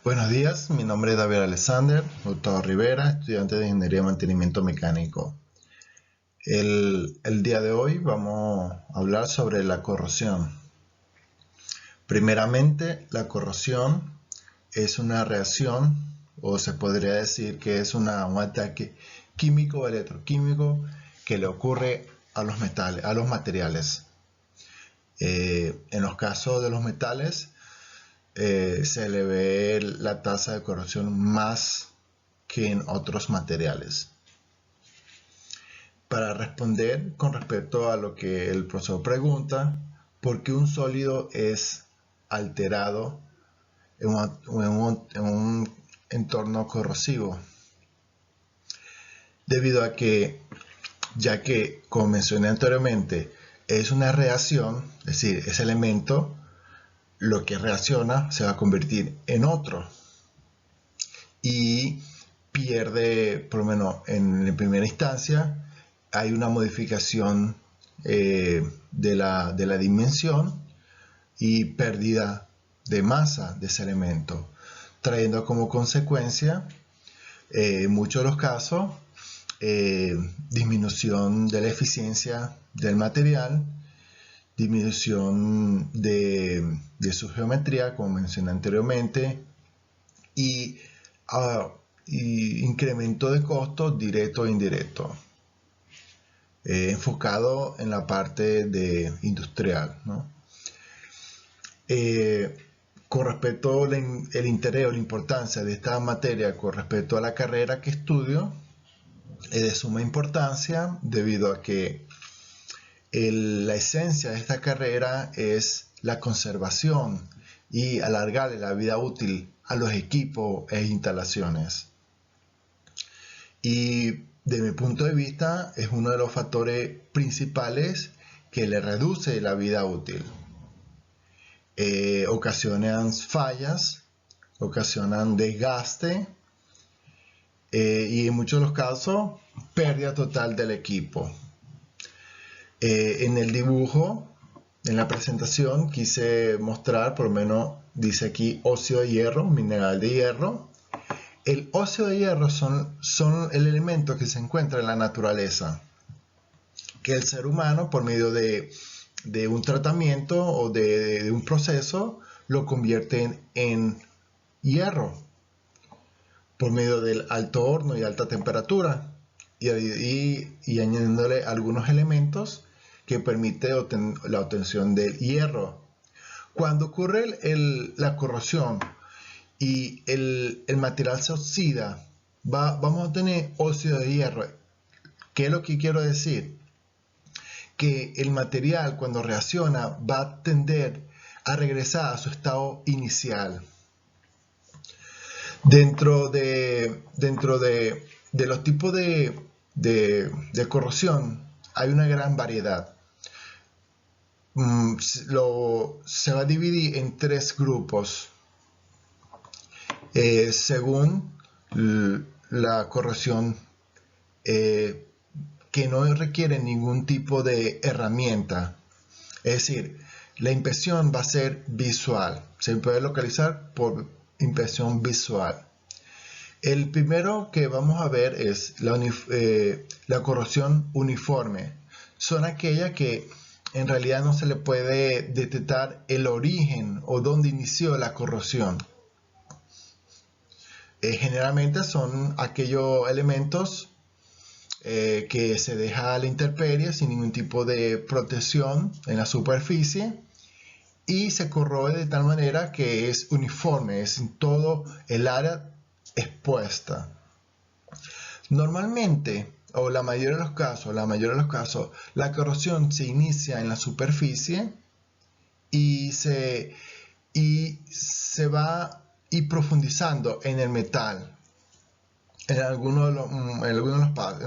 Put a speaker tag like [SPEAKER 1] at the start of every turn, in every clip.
[SPEAKER 1] Buenos días, mi nombre es David Alexander Hurtado Rivera, estudiante de Ingeniería de Mantenimiento Mecánico. El día de hoy vamos a hablar sobre la corrosión. Primeramente, la corrosión es una reacción, o se podría decir que es un ataque químico o electroquímico que le ocurre a los metales, a los materiales. En los casos de los metales, se le ve la tasa de corrosión más que en otros materiales. Para responder con respecto a lo que el profesor pregunta, ¿por qué un sólido es alterado en un entorno corrosivo? Debido a que, ya que, como mencioné anteriormente, es una reacción, es decir, ese elemento, lo que reacciona se va a convertir en otro y pierde, por lo menos en primera instancia, hay una modificación de la dimensión y pérdida de masa de ese elemento, trayendo como consecuencia, en muchos de los casos, disminución de la eficiencia del material, disminución de su geometría, como mencioné anteriormente, y incremento de costos directo e indirecto, enfocado en la parte industrial, ¿no? Con respecto al interés o la importancia de esta materia con respecto a la carrera que estudio, es de suma importancia debido a que la esencia de esta carrera es la conservación y alargarle la vida útil a los equipos e instalaciones. Y de mi punto de vista es uno de los factores principales que le reduce la vida útil. Ocasionan fallas, ocasionan desgaste y en muchos de los casos pérdida total del equipo. En el dibujo, en la presentación, quise mostrar, por lo menos dice aquí, óxido de hierro, mineral de hierro. El óxido de hierro son el elemento que se encuentra en la naturaleza, que el ser humano, por medio de un tratamiento o de un proceso, lo convierte en hierro, por medio del alto horno y alta temperatura, y añadiéndole algunos elementos que permite la obtención del hierro. Cuando ocurre la corrosión y el material se oxida, vamos a tener óxido de hierro. ¿Qué es lo que quiero decir? Que el material, cuando reacciona, va a tender a regresar a su estado inicial. Dentro de los tipos de corrosión hay una gran variedad. Se va a dividir en tres grupos según la corrosión que no requiere ningún tipo de herramienta. Es decir, la impresión va a ser visual. Se puede localizar por impresión visual. El primero que vamos a ver es la corrosión uniforme. Son aquellas que en realidad no se le puede detectar el origen o dónde inició la corrosión. Generalmente son aquellos elementos que se deja a la intemperie sin ningún tipo de protección en la superficie y se corroe de tal manera que es uniforme, es en todo el área expuesta. Normalmente, o la mayoría de los casos, la corrosión se inicia en la superficie y se va a ir profundizando en el metal. En algunos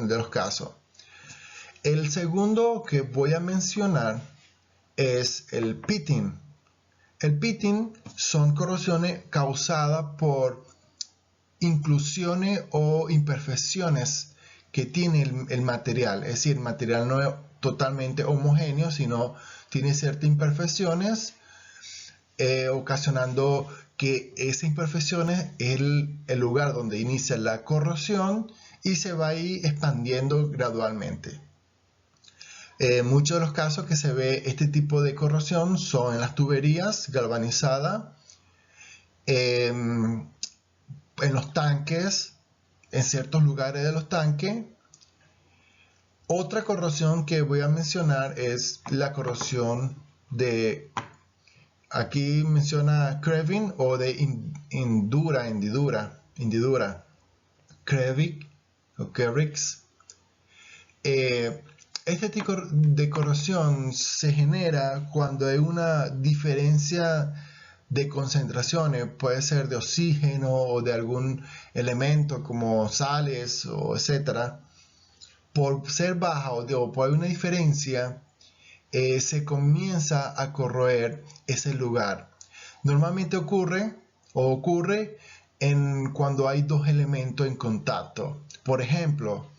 [SPEAKER 1] de los casos. El segundo que voy a mencionar es el pitting. El pitting son corrosiones causadas por inclusiones o imperfecciones que tiene el material. Es decir, el material no es totalmente homogéneo, sino tiene ciertas imperfecciones, ocasionando que esa imperfección es el lugar donde inicia la corrosión y se va a ir expandiendo gradualmente. Muchos de los casos que se ve este tipo de corrosión son en las tuberías galvanizadas, en los tanques, en ciertos lugares de los tanques. Otra corrosión que voy a mencionar es la corrosión de, aquí menciona Krevin o de hendidura, Krevix. Este tipo de corrosión se genera cuando hay una diferencia de concentraciones, puede ser de oxígeno o de algún elemento como sales o etcétera. Por ser baja o por una diferencia, se comienza a corroer ese lugar. Normalmente ocurre cuando hay dos elementos en contacto. Por ejemplo,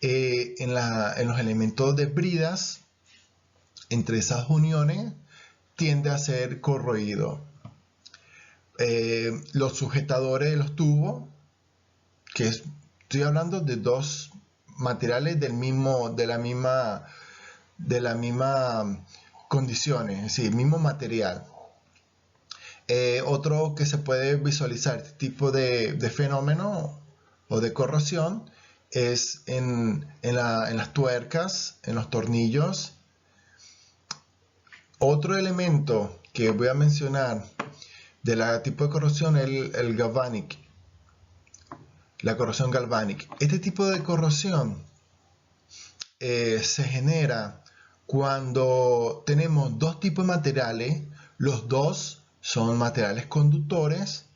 [SPEAKER 1] en los elementos de bridas, entre esas uniones, tiende a ser corroído. Los sujetadores de los tubos, que estoy hablando de dos materiales de la misma condiciones, es decir, mismo material. Otro que se puede visualizar este tipo de fenómeno o de corrosión es en las tuercas, en los tornillos. Otro elemento que voy a mencionar de la tipo de corrosión es el galvanic, la corrosión galvanic. Este tipo de corrosión se genera cuando tenemos dos tipos de materiales, los dos son materiales conductores,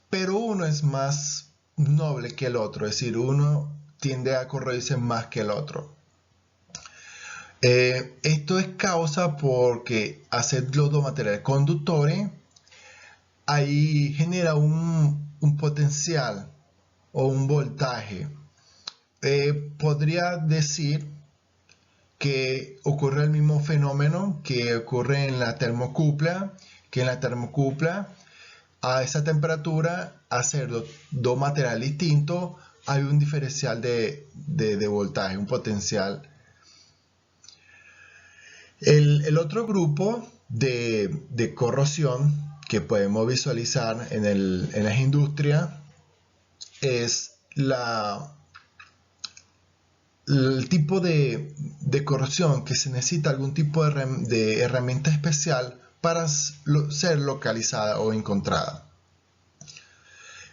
[SPEAKER 1] pero uno es más noble que el otro, es decir, uno tiende a corroerse más que el otro. Esto es causa porque hacer los dos materiales conductores ahí genera un potencial o un voltaje. Podría decir que ocurre el mismo fenómeno que ocurre en la termocupla, a esa temperatura, hacer dos materiales distintos, hay un diferencial de voltaje, un potencial. El otro grupo de corrosión que podemos visualizar en las industrias es el tipo de corrosión que se necesita algún tipo de herramienta especial para ser localizada o encontrada.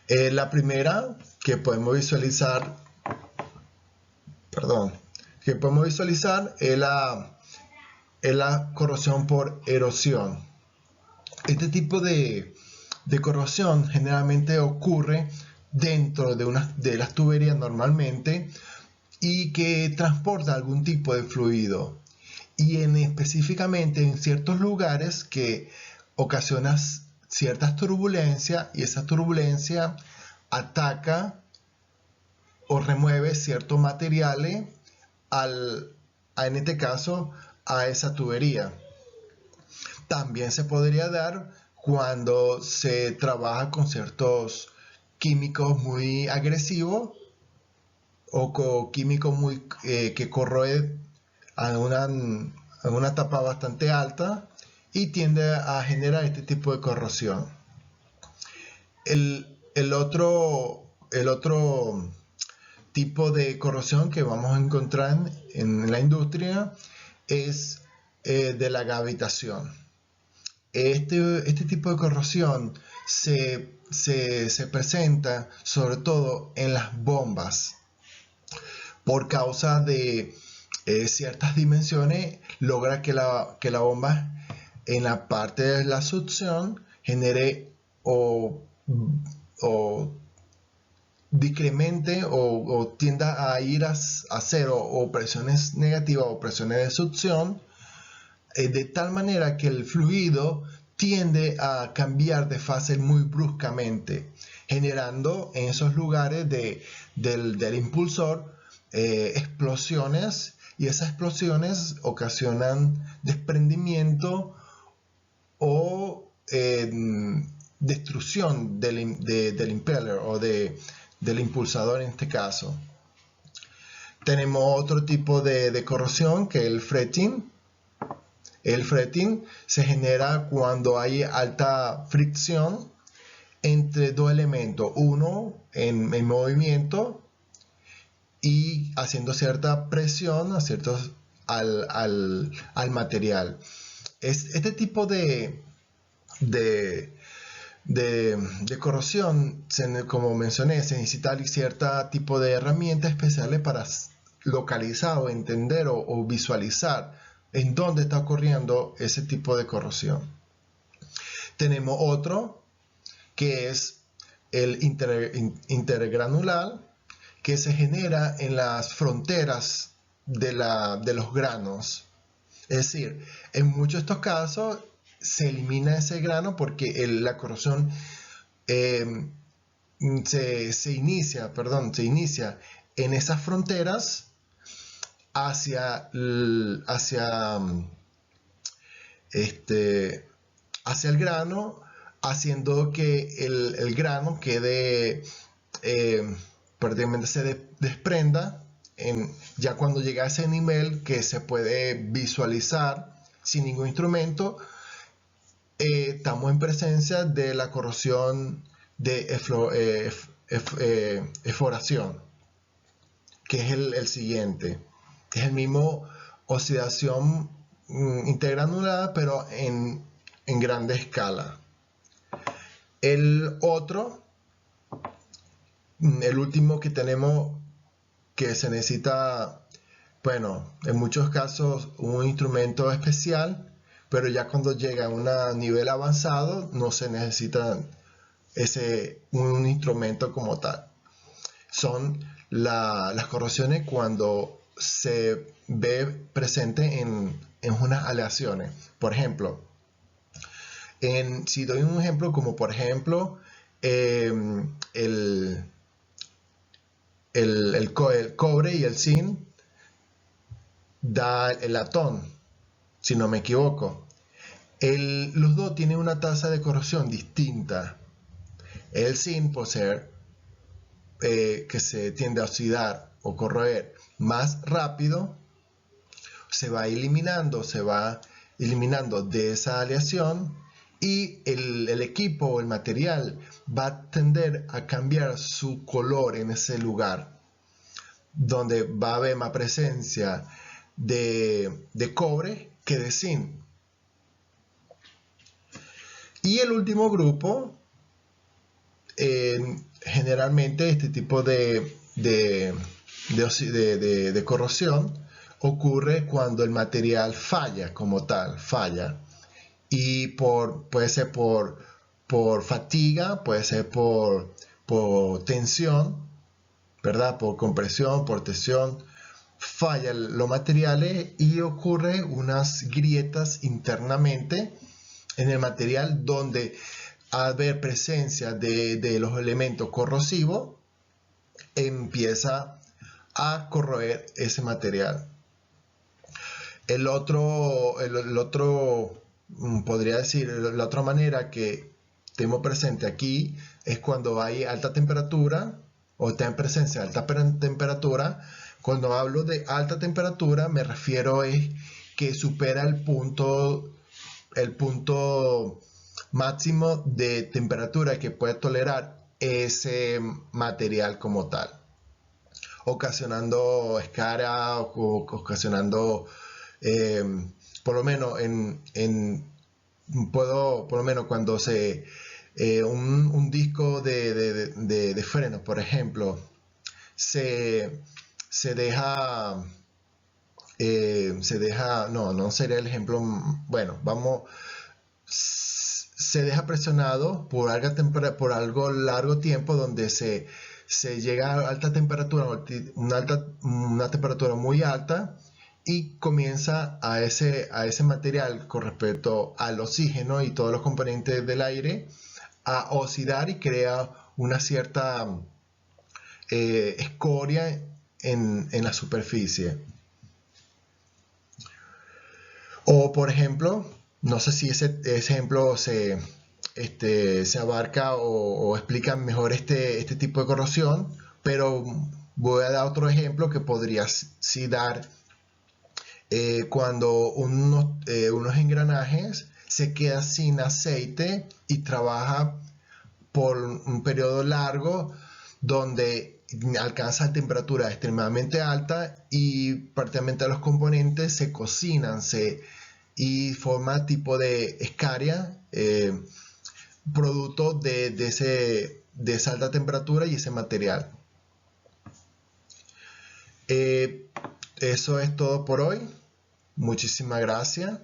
[SPEAKER 1] La primera que podemos visualizar, es la corrosión por erosión. Este tipo de corrosión generalmente ocurre dentro de las tuberías normalmente y que transporta algún tipo de fluido, y específicamente en ciertos lugares que ocasiona ciertas turbulencias, y esa turbulencia ataca o remueve ciertos materiales en este caso a esa tubería. También se podría dar cuando se trabaja con ciertos químicos muy agresivos o químicos que corroe a una etapa bastante alta y tiende a generar este tipo de corrosión. El otro tipo de corrosión que vamos a encontrar en la industria es de la gravitación. Este tipo de corrosión se presenta sobre todo en las bombas. Por causa de ciertas dimensiones, logra que la bomba en la parte de la succión genere o decremente o tienda a ir a cero o presiones negativas o presiones de succión, de tal manera que el fluido tiende a cambiar de fase muy bruscamente, generando en esos lugares del impulsor explosiones, y esas explosiones ocasionan desprendimiento o destrucción del impeller o del impulsador en este caso. Tenemos otro tipo de corrosión que es el fretting. El fretting se genera cuando hay alta fricción entre dos elementos, uno en movimiento y haciendo cierta presión al material. Este tipo de corrosión, como mencioné, se necesita cierto tipo de herramientas especiales para localizar o entender o visualizar en dónde está ocurriendo ese tipo de corrosión. Tenemos otro que es el intergranular, que se genera en las fronteras de los granos. Es decir, en muchos de estos casos se elimina ese grano porque la corrosión se inicia en esas fronteras hacia el grano, haciendo que el grano quede prácticamente se desprenda ya cuando llega a ese nivel que se puede visualizar sin ningún instrumento. Estamos en presencia de la corrosión de efloración, que es el siguiente, que es el mismo oxidación intergranulada, pero en grande escala. El último que tenemos, que se necesita, bueno, en muchos casos un instrumento especial, pero ya cuando llega a un nivel avanzado no se necesita un instrumento como tal. Son las corrosiones cuando se ve presente en unas aleaciones. Por ejemplo, si doy un ejemplo, como por ejemplo el cobre y el zinc da el latón, si no me equivoco. Los dos tienen una tasa de corrosión distinta. El zinc, por ser que se tiende a oxidar o corroer más rápido, se va eliminando de esa aleación, y el equipo o el material va a tender a cambiar su color en ese lugar, donde va a haber más presencia de cobre que de zinc. Y el último grupo, generalmente este tipo de corrosión ocurre cuando el material falla como tal, y puede ser por fatiga, puede ser por tensión, ¿verdad? Por compresión, por tensión, fallan los materiales y ocurre unas grietas internamente en el material, donde al haber presencia de los elementos corrosivos empieza a corroer ese material. El otro podría decir, la otra manera que tenemos presente aquí es cuando hay alta temperatura o está en presencia de alta temperatura. Cuando hablo de alta temperatura me refiero es que supera el punto máximo de temperatura que puede tolerar ese material como tal, ocasionando escara o ocasionando por lo menos cuando un disco de frenos, por ejemplo, se deja, no sería el ejemplo, bueno, se deja presionado por algo largo tiempo, donde se llega a alta temperatura, una temperatura muy alta, y comienza a ese material, con respecto al oxígeno y todos los componentes del aire, a oxidar y crea una cierta escoria en la superficie. O por ejemplo, no sé si ese ejemplo se se abarca o explica mejor este tipo de corrosión, pero voy a dar otro ejemplo que podría sí dar cuando unos engranajes se quedan sin aceite y trabaja por un periodo largo donde alcanza temperatura extremadamente alta y prácticamente los componentes se cocinan y forma tipo de escaria, producto de esa alta temperatura y ese material. Eso es todo por hoy. Muchísimas gracias.